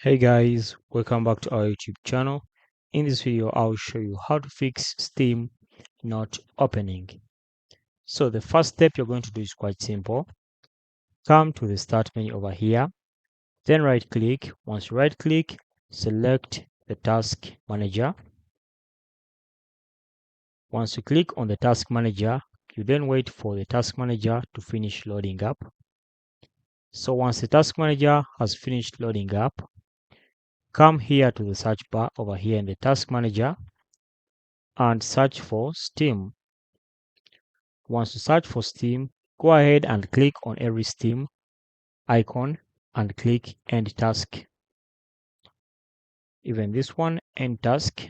Hey guys, welcome back to our YouTube channel. In this video, I'll show you how to fix Steam not opening. So the first step you're going to do is quite simple. Come to the start menu over here, then right click. Once you right click, select the task manager. Once you click on the task manager, you then wait for the task manager to finish loading up. So once the task manager has finished loading up, come here to the search bar over here in the task manager and search for Steam. Once you search for Steam, go ahead and click on every Steam icon and click End Task. Even this one, End Task.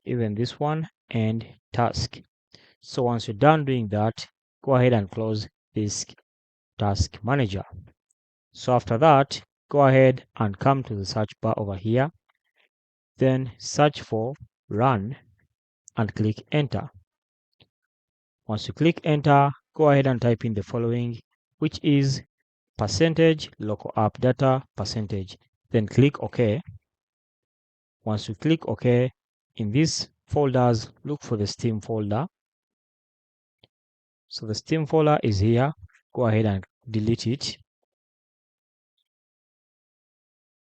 Even this one, End Task. So once you're done doing that, go ahead and close this Task Manager. So after that, go ahead and come to the search bar over here. Then search for Run and click Enter. Once you click Enter, go ahead and type in the following, which is percentage local app data percentage, then click OK. Once you click OK, in these folders, look for the Steam folder. So the Steam folder is here. Go ahead and delete it.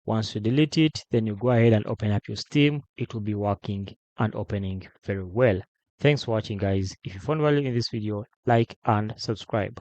Once you delete it, then you go ahead and open up your Steam. It will be working and opening very well. Thanks for watching, guys. If you found value in this video, like and subscribe.